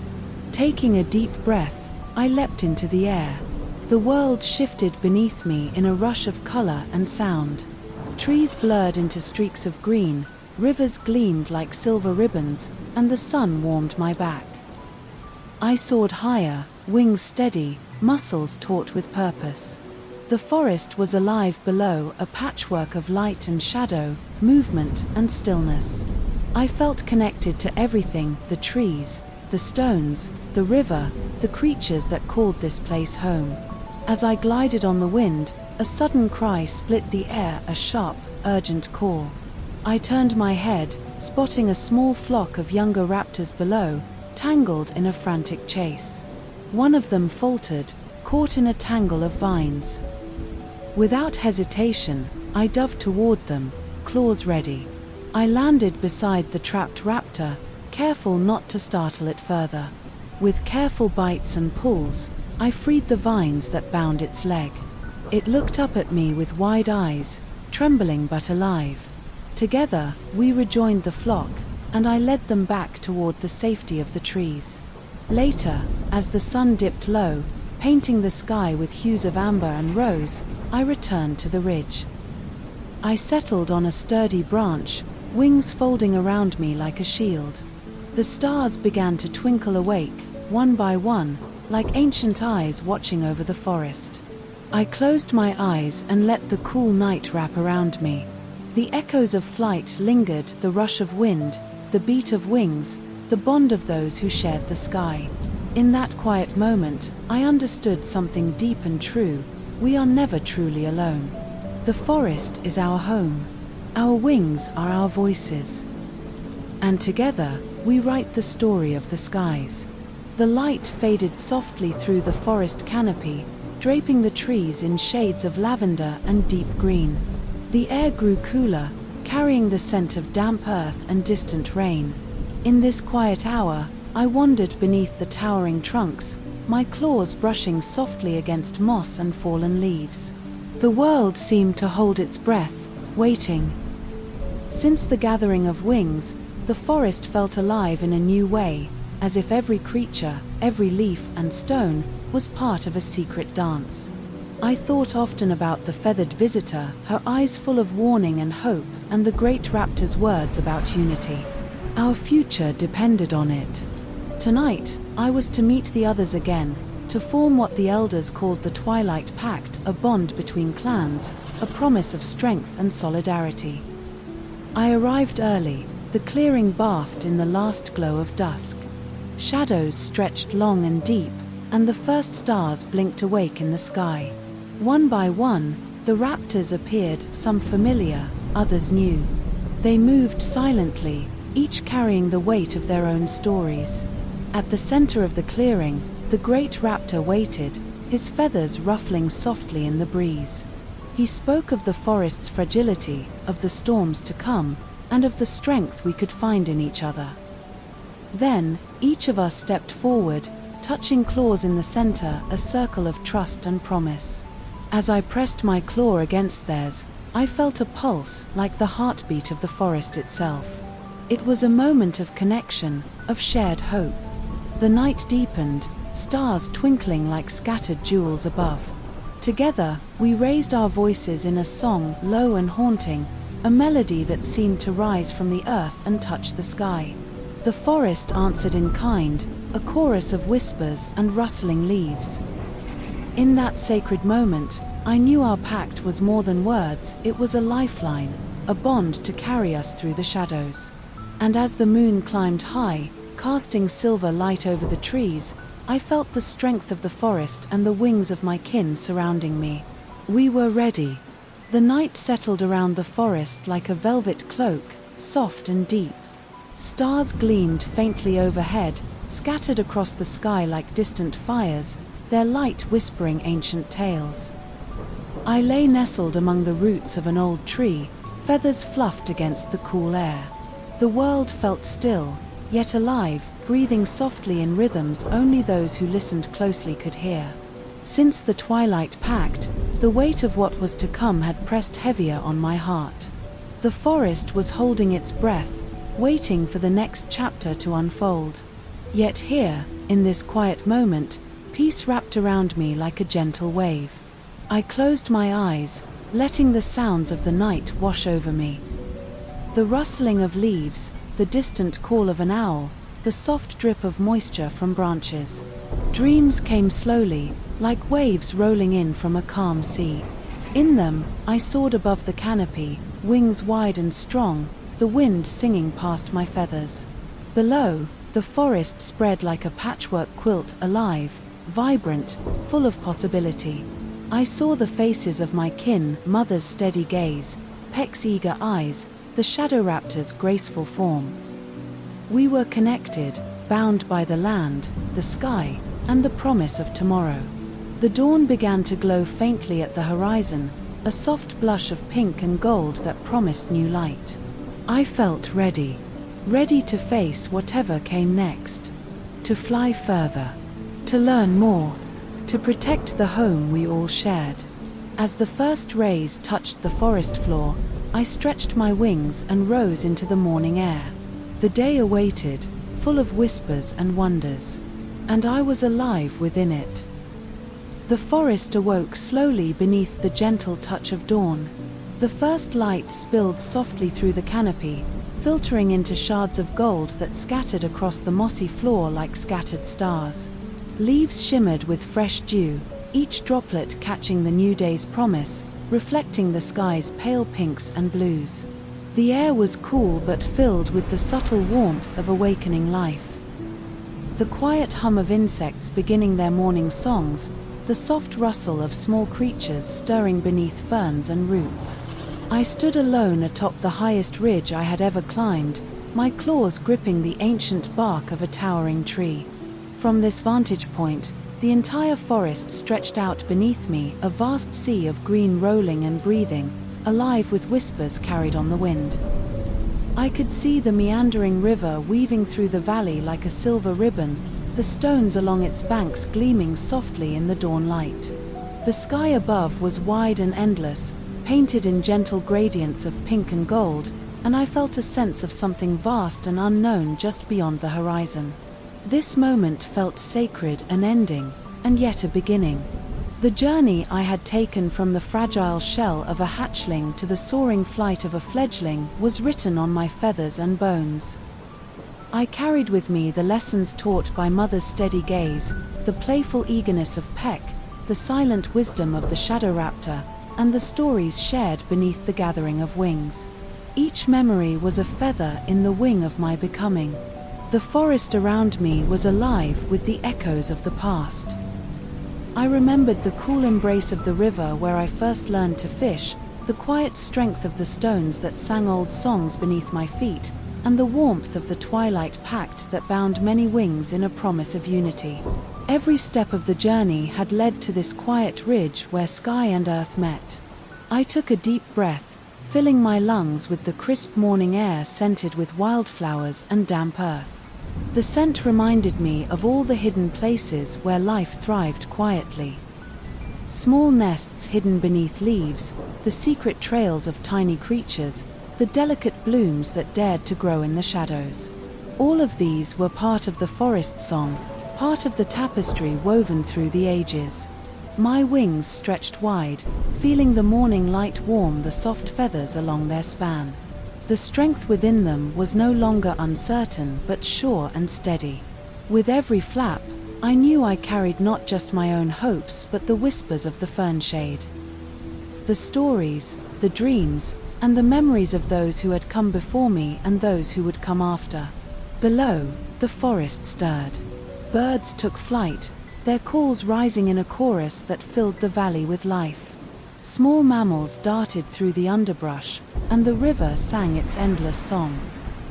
[SPEAKER 1] Taking a deep breath, I leapt into the air. The world shifted beneath me in a rush of color and sound. Trees blurred into streaks of green, rivers gleamed like silver ribbons, and the sun warmed my back. I soared higher, wings steady, muscles taut with purpose. The forest was alive below, a patchwork of light and shadow, movement and stillness. I felt connected to everything, the trees, the stones, the river, the creatures that called this place home. As I glided on the wind, a sudden cry split the air, a sharp, urgent call. I turned my head, spotting a small flock of younger raptors below, tangled in a frantic chase. One of them faltered, caught in a tangle of vines. Without hesitation, I dove toward them, claws ready. I landed beside the trapped raptor, careful not to startle it further. With careful bites and pulls, I freed the vines that bound its leg. It looked up at me with wide eyes, trembling but alive. Together, we rejoined the flock, and I led them back toward the safety of the trees. Later, as the sun dipped low, painting the sky with hues of amber and rose, I returned to the ridge. I settled on a sturdy branch, wings folding around me like a shield. The stars began to twinkle awake, one by one, like ancient eyes watching over the forest. I closed my eyes and let the cool night wrap around me. The echoes of flight lingered, the rush of wind, the beat of wings, the bond of those who shared the sky. In that quiet moment, I understood something deep and true: we are never truly alone. The forest is our home. Our wings are our voices. And together, we write the story of the skies. The light faded softly through the forest canopy, draping the trees in shades of lavender and deep green. The air grew cooler, carrying the scent of damp earth and distant rain. In this quiet hour, I wandered beneath the towering trunks, my claws brushing softly against moss and fallen leaves. The world seemed to hold its breath, waiting. Since the gathering of wings, the forest felt alive in a new way, as if every creature, every leaf and stone was part of a secret dance. I thought often about the feathered visitor, her eyes full of warning and hope, and the great raptor's words about unity. Our future depended on it. Tonight, I was to meet the others again, to form what the elders called the Twilight Pact, a bond between clans, a promise of strength and solidarity. I arrived early, the clearing bathed in the last glow of dusk. Shadows stretched long and deep, and the first stars blinked awake in the sky. One by one, the raptors appeared, some familiar, others new. They moved silently, each carrying the weight of their own stories. At the center of the clearing, the great raptor waited, his feathers ruffling softly in the breeze. He spoke of the forest's fragility, of the storms to come, and of the strength we could find in each other. Then, each of us stepped forward, touching claws in the center, a circle of trust and promise. As I pressed my claw against theirs, I felt a pulse, like the heartbeat of the forest itself. It was a moment of connection, of shared hope. The night deepened, stars twinkling like scattered jewels above. Together, we raised our voices in a song, low and haunting, a melody that seemed to rise from the earth and touch the sky. The forest answered in kind, a chorus of whispers and rustling leaves. In that sacred moment, I knew our pact was more than words, it was a lifeline, a bond to carry us through the shadows. And as the moon climbed high, casting silver light over the trees, I felt the strength of the forest and the wings of my kin surrounding me. We were ready. The night settled around the forest like a velvet cloak, soft and deep. Stars gleamed faintly overhead, scattered across the sky like distant fires, their light whispering ancient tales. I lay nestled among the roots of an old tree, feathers fluffed against the cool air. The world felt still, yet alive, breathing softly in rhythms only those who listened closely could hear. Since the twilight pact, the weight of what was to come had pressed heavier on my heart. The forest was holding its breath, waiting for the next chapter to unfold. Yet here, in this quiet moment, peace wrapped around me like a gentle wave. I closed my eyes, letting the sounds of the night wash over me. The rustling of leaves, the distant call of an owl, the soft drip of moisture from branches. Dreams came slowly, like waves rolling in from a calm sea. In them, I soared above the canopy, wings wide and strong, the wind singing past my feathers. Below, the forest spread like a patchwork quilt, alive, vibrant, full of possibility. I saw the faces of my kin, mother's steady gaze, Peck's eager eyes, the shadow raptor's graceful form. We were connected, bound by the land, the sky, and the promise of tomorrow. The dawn began to glow faintly at the horizon, a soft blush of pink and gold that promised new light. I felt ready. Ready to face whatever came next. To fly further. To learn more. To protect the home we all shared. As the first rays touched the forest floor, I stretched my wings and rose into the morning air. The day awaited, full of whispers and wonders. And I was alive within it. The forest awoke slowly beneath the gentle touch of dawn. The first light spilled softly through the canopy, filtering into shards of gold that scattered across the mossy floor like scattered stars. Leaves shimmered with fresh dew, each droplet catching the new day's promise, reflecting the sky's pale pinks and blues. The air was cool but filled with the subtle warmth of awakening life. The quiet hum of insects beginning their morning songs, the soft rustle of small creatures stirring beneath ferns and roots. I stood alone atop the highest ridge I had ever climbed, my claws gripping the ancient bark of a towering tree. From this vantage point, the entire forest stretched out beneath me, a vast sea of green rolling and breathing, alive with whispers carried on the wind. I could see the meandering river weaving through the valley like a silver ribbon, the stones along its banks gleaming softly in the dawn light. The sky above was wide and endless, painted in gentle gradients of pink and gold, and I felt a sense of something vast and unknown just beyond the horizon. This moment felt sacred, an ending, and yet a beginning. The journey I had taken from the fragile shell of a hatchling to the soaring flight of a fledgling was written on my feathers and bones. I carried with me the lessons taught by Mother's steady gaze, the playful eagerness of Peck, the silent wisdom of the shadow raptor, and the stories shared beneath the gathering of wings. Each memory was a feather in the wing of my becoming. The forest around me was alive with the echoes of the past. I remembered the cool embrace of the river where I first learned to fish, the quiet strength of the stones that sang old songs beneath my feet, and the warmth of the twilight pact that bound many wings in a promise of unity. Every step of the journey had led to this quiet ridge where sky and earth met. I took a deep breath, filling my lungs with the crisp morning air scented with wildflowers and damp earth. The scent reminded me of all the hidden places where life thrived quietly. Small nests hidden beneath leaves, the secret trails of tiny creatures, the delicate blooms that dared to grow in the shadows. All of these were part of the forest song, part of the tapestry woven through the ages. My wings stretched wide, feeling the morning light warm the soft feathers along their span. The strength within them was no longer uncertain but sure and steady. With every flap, I knew I carried not just my own hopes but the whispers of the fernshade. The stories, the dreams, and the memories of those who had come before me and those who would come after. Below, the forest stirred. Birds took flight, their calls rising in a chorus that filled the valley with life. Small mammals darted through the underbrush, and the river sang its endless song.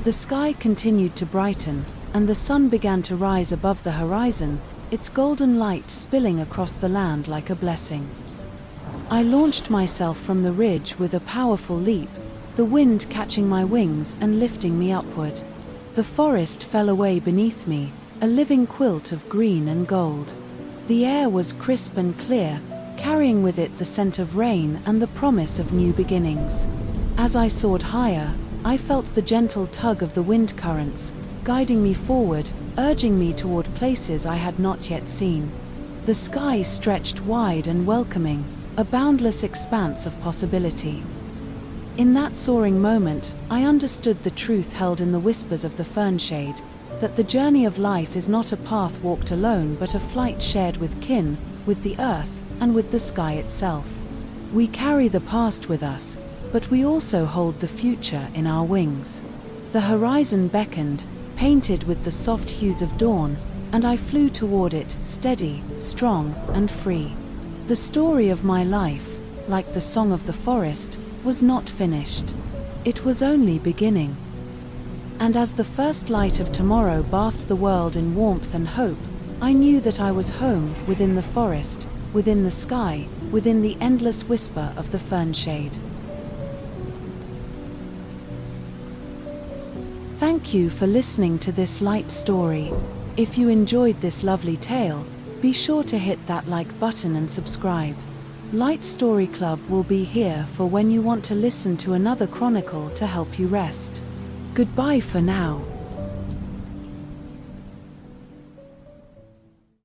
[SPEAKER 1] The sky continued to brighten, and the sun began to rise above the horizon, its golden light spilling across the land like a blessing. I launched myself from the ridge with a powerful leap, the wind catching my wings and lifting me upward. The forest fell away beneath me, a living quilt of green and gold. The air was crisp and clear, carrying with it the scent of rain and the promise of new beginnings. As I soared higher, I felt the gentle tug of the wind currents, guiding me forward, urging me toward places I had not yet seen. The sky stretched wide and welcoming, a boundless expanse of possibility. In that soaring moment, I understood the truth held in the whispers of the fernshade, that the journey of life is not a path walked alone but a flight shared with kin, with the earth, and with the sky itself. We carry the past with us, but we also hold the future in our wings. The horizon beckoned, painted with the soft hues of dawn, and I flew toward it, steady, strong, and free. The story of my life, like the song of the forest, was not finished. It was only beginning. And as the first light of tomorrow bathed the world in warmth and hope, I knew that I was home within the forest, within the sky, within the endless whisper of the fernshade. Thank you for listening to this light story. If you enjoyed this lovely tale, be sure to hit that like button and subscribe. Light Story Club will be here for when you want to listen to another chronicle to help you rest. Goodbye for now.